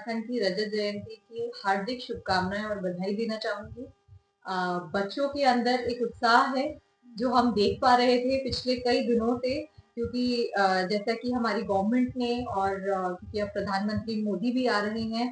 उत्तराखंड की रजत जयंती की हार्दिक शुभकामनाएं और बधाई देना चाहूंगी। बच्चों के अंदर एक उत्साह है जो हम देख पा रहे थे पिछले कई दिनों से, क्योंकि जैसा कि हमारी गवर्नमेंट ने और क्योंकि अब प्रधानमंत्री मोदी भी आ रहे हैं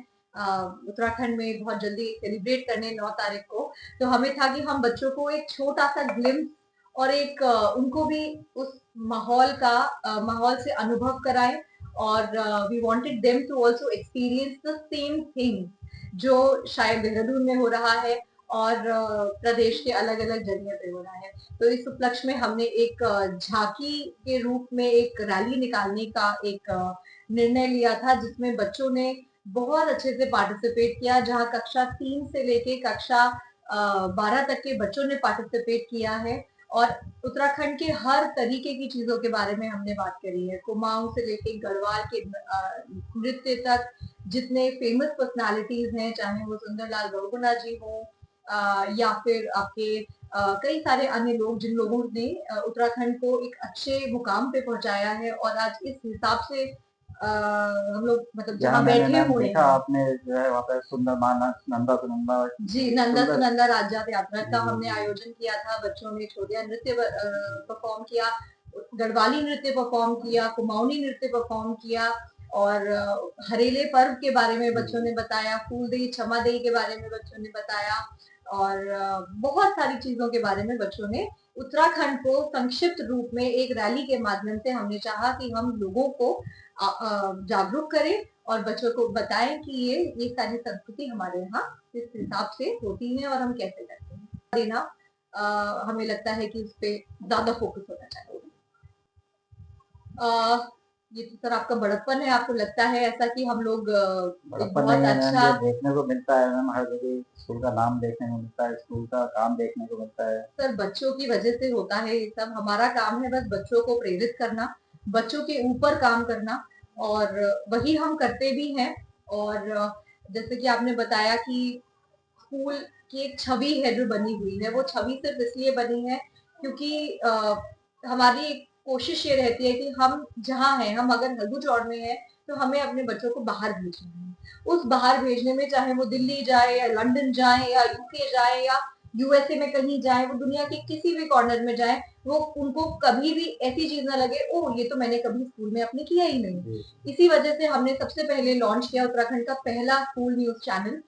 उत्तराखंड में बहुत जल्दी सेलिब्रेट करने 9 तारीख को। तो हमें था कि हम बच्चों को एक छोटा सा ग्लिम्स और एक उनको भी उस माहौल से अनुभव कराएं, और we wanted them to also experience the same thing जो शायद देहरादून में हो रहा है और प्रदेश के अलग अलग जगह पे हो रहा है। तो इस उपलक्ष्य में हमने एक झांकी के रूप में एक रैली निकालने का एक निर्णय लिया था, जिसमें बच्चों ने बहुत अच्छे से पार्टिसिपेट किया, जहां कक्षा 3 से लेके कक्षा 12 तक के बच्चों ने पार्टिसिपेट किया है। और उत्तराखंड के हर तरीके की चीजों के बारे में हमने बात करी है, कुमाऊं से लेके गढ़वाल के नृत्य तक। जितने फेमस पर्सनालिटीज हैं, चाहे वो सुंदरलाल बहुगुणा जी हो या फिर आपके कई सारे अन्य लोग, जिन लोगों ने उत्तराखंड को एक अच्छे मुकाम पे पहुंचाया है, और आज इस हिसाब से हम लोग मतलब जहाँ जहाँ मैंने बैठे मैम हुए देखा हैं। आपने जो है वहाँ पे सुंदर मानस नंदा सुनंदा जी, एक नंदा सुंदर। सुनंदा राज्य यात्रा का जी हमने जी आयोजन किया था। बच्चों ने छोटिया नृत्य परफॉर्म किया, गढ़वाली नृत्य परफॉर्म किया, कुमाऊनी नृत्य परफॉर्म किया, और हरेले पर्व के बारे में बच्चों ने बताया, फूलदेई छमादेई के बारे में बच्चों ने बताया, और बहुत सारी चीजों के बारे में बच्चों ने उत्तराखंड को संक्षिप्त रूप में एक रैली के माध्यम से हमने चाहा कि हम लोगों को जागरूक करें और बच्चों को बताएं कि ये सारी संस्कृति हमारे यहाँ किस हिसाब से होती है और हम कैसे करते हैं। देना हमें लगता है कि उस पे ज्यादा फोकस होना चाहिए। ये तो सर आपका बड़प्पन है, आपको लगता है ऐसा कि हम लोग एक बड़प्पन बहुत नहीं है मैम, अच्छा। ये देखने को मिलता है मैम, हर जगह स्कूल का नाम देखने को मिलता है, स्कूल का काम देखने को मिलता है। सर बच्चों की वजह से होता है ये सब। हमारा काम है बस बच्चों को प्रेरित करना, बच्चों के ऊपर काम करना, और वही हम करते भी हैं। और जैसे कि आपने बताया कि स्कूल की एक छवि है जो बनी हुई है, वो छवि सिर्फ इसलिए बनी है क्योंकि हमारी कोशिश ये रहती है कि हम जहाँ हैं, हम अगर हल्दू में हैं, तो हमें अपने बच्चों को बाहर भेजना है। उस बाहर भेजने में चाहे वो दिल्ली जाए या लंदन जाए या यूके जाए या यूएसए में कहीं जाए, वो दुनिया के किसी भी कॉर्नर में जाए, वो उनको कभी भी ऐसी चीज ना लगे ओ ये तो मैंने कभी स्कूल में अपने किया ही नहीं। इसी वजह से हमने सबसे पहले लॉन्च किया उत्तराखंड का पहला स्कूल न्यूज चैनल,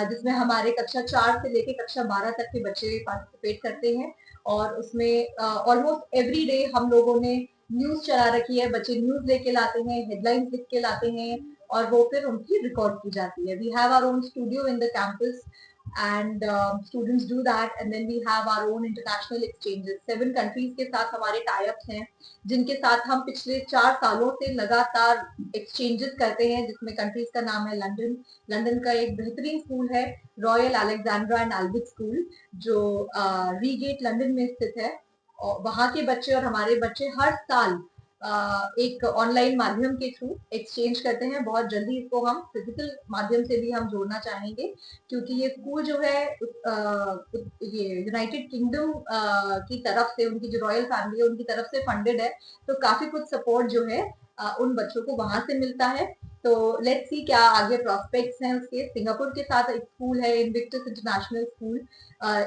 जिसमें हमारे कक्षा 4 से लेके कक्षा 12 तक के बच्चे पार्टिसिपेट करते हैं। और उसमें ऑलमोस्ट एवरी डे हम लोगों ने न्यूज चला रखी है। बच्चे न्यूज लेके लाते हैं, हेडलाइंस लिख के लाते हैं, और वो फिर उनकी रिकॉर्ड की जाती है। We have our own studio in the campus, and students do that, and then we have our own international exchanges। 7 countries के साथ हमारे टाई अप्स हैं, जिनके साथ हम पिछले 4 सालों से लगातार एक्सचेंजेस करते हैं, जिसमें कंट्रीज का नाम है लंदन। लंदन का एक बेहतरीन स्कूल है, रॉयल अलेक्जेंड्रा एंड अल्बिट स्कूल, जो रीगेट लंदन में स्थित है। और वहाँ के बच्चे और हमारे बच्चे हर साल एक ऑनलाइन माध्यम के थ्रू एक्सचेंज करते हैं। बहुत जल्दी इसको हम फिजिकल माध्यम से भी हम जोड़ना चाहेंगे, क्योंकि ये स्कूल जो है ये यूनाइटेड किंगडम की तरफ से, उनकी जो रॉयल फैमिली है उनकी तरफ से फंडेड है। तो काफी कुछ सपोर्ट जो है उन बच्चों को वहां से मिलता है। तो लेट्स सी क्या आगे प्रोस्पेक्ट्स हैं उसके। सिंगापुर के साथ एक स्कूल है, इनविक्टस इंटरनेशनल स्कूल,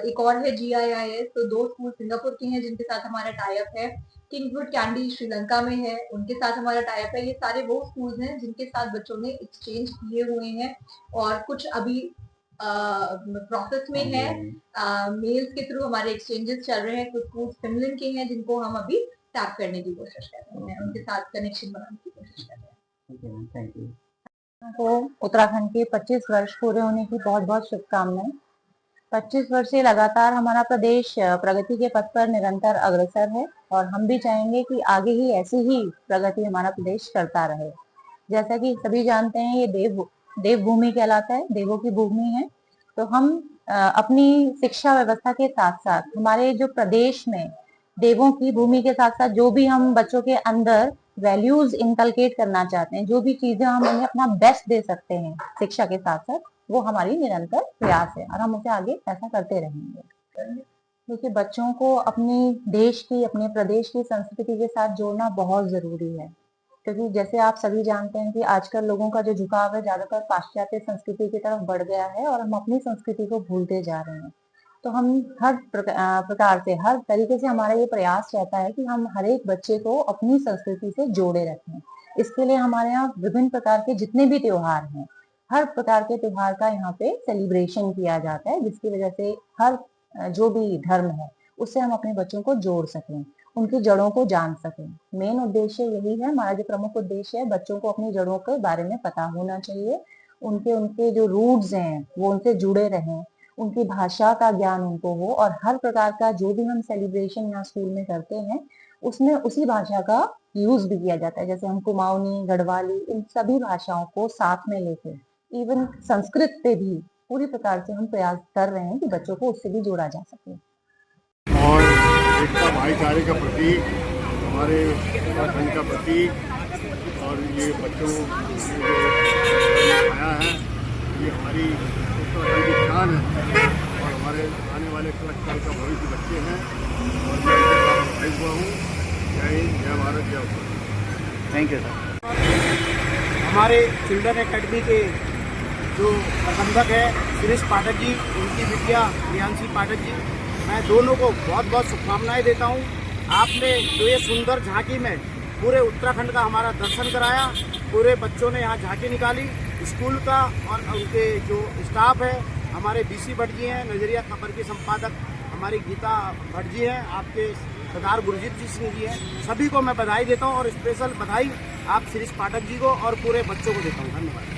एक और है GIIS। तो 2 स्कूल सिंगापुर के हैं जिनके साथ हमारा टाई अप है। किंग्सवुड कैंडी श्रीलंका में है, उनके साथ हमारा टाई अप है। ये सारे वो स्कूल्स हैं जिनके साथ बच्चों ने एक्सचेंज किए हुए हैं, और कुछ अभी प्रोसेस में है। मेल्स के थ्रू हमारे एक्सचेंजेस चल रहे हैं। कुछ स्कूल फिनलैंड के हैं जिनको हम अभी टैप करने की कोशिश कर रहे हैं, उनके साथ कनेक्शन बनाने की कोशिश कर रहे हैं। Thank you. को उत्तराखंड के 25 वर्ष पूरे होने की बहुत बहुत शुभकामनाएं। 25 वर्ष से लगातार हमारा प्रदेश प्रगति के पथ पर निरंतर अग्रसर है, और हम भी चाहेंगे कि आगे ही ऐसी ही प्रगति हमारा प्रदेश करता रहे। जैसा कि सभी जानते हैं, ये देवभूमि कहलाता है, देवों की भूमि है। तो हम अपनी शिक्षा व्यवस्था के साथ साथ हमारे जो प्रदेश में देवों की भूमि के साथ साथ जो भी हम बच्चों के अंदर वैल्यूज इनकलकेट करना चाहते हैं, जो भी चीजें हम उन्हें अपना बेस्ट दे सकते हैं शिक्षा के साथ साथ, वो हमारी निरंतर प्रयास है, और हम उसे आगे ऐसा करते रहेंगे। देखिए, बच्चों को अपनी देश की, अपने प्रदेश की संस्कृति के साथ जोड़ना बहुत जरूरी है। क्योंकि जैसे आप सभी जानते हैं कि आजकल लोगों का जो झुकाव है ज्यादातर पाश्चात्य संस्कृति की तरफ बढ़ गया है और हम अपनी संस्कृति को भूलते जा रहे हैं। तो हम हर प्रकार से, हर तरीके से हमारा ये प्रयास रहता है कि हम हर एक बच्चे को अपनी संस्कृति से जोड़े रखें। इसके लिए हमारे यहाँ विभिन्न प्रकार के जितने भी त्योहार हैं, हर प्रकार के त्योहार का यहाँ पे सेलिब्रेशन किया जाता है, जिसकी वजह से हर जो भी धर्म है उससे हम अपने बच्चों को जोड़ सकें, उनकी जड़ों को जान सकें। मेन उद्देश्य यही है, हमारा जो प्रमुख उद्देश्य है, बच्चों को अपनी जड़ों के बारे में पता होना चाहिए, उनके उनके जो रूट्स हैं वो उनसे जुड़े रहें, उनकी भाषा का ज्ञान उनको हो और हर प्रकार का जो भी हम सेलिब्रेशन यहाँ स्कूल में करते हैं उसमें उसी भाषा का यूज भी किया जाता है। जैसे हम कुमाऊनी, गढ़वाली, इन सभी भाषाओं को साथ में लेके इवन संस्कृत पे भी पूरी प्रकार से हम प्रयास कर रहे हैं कि बच्चों को उससे भी जोड़ा जा सके। और एकता भाईचारे का प्रतीक, हमारे उत्तराखंड का प्रतीक, और ये बच्चों ने जो आया है ये हमारी उत्तराखंड की शान है और हमारे आने वाले कल का भविष्य बच्चे हैं और मैं इनके साथ भाई हुआ हूँ। जय हिंद, जय भारत, जय उत्तराखंड। Thank you sir. हमारे चिल्ड्रन एकेडमी के जो प्रबंधक है सुरेश पाठक जी, उनकी बिटिया प्रियांशी पाठक जी, मैं दोनों को बहुत बहुत शुभकामनाएं देता हूं। आपने जो ये सुंदर झांकी में पूरे उत्तराखंड का हमारा दर्शन कराया, पूरे बच्चों ने यहाँ झांकी निकाली स्कूल का, और उनके जो स्टाफ है, हमारे बीसी भट्ट जी हैं, नजरिया खबर की संपादक हमारी गीता भट्ट जी हैं, आपके सरदार गुरजीत जी सिंह जी हैं, सभी को मैं बधाई देता हूँ और स्पेशल बधाई आप शिरीष पाठक जी को और पूरे बच्चों को देता हूँ। धन्यवाद।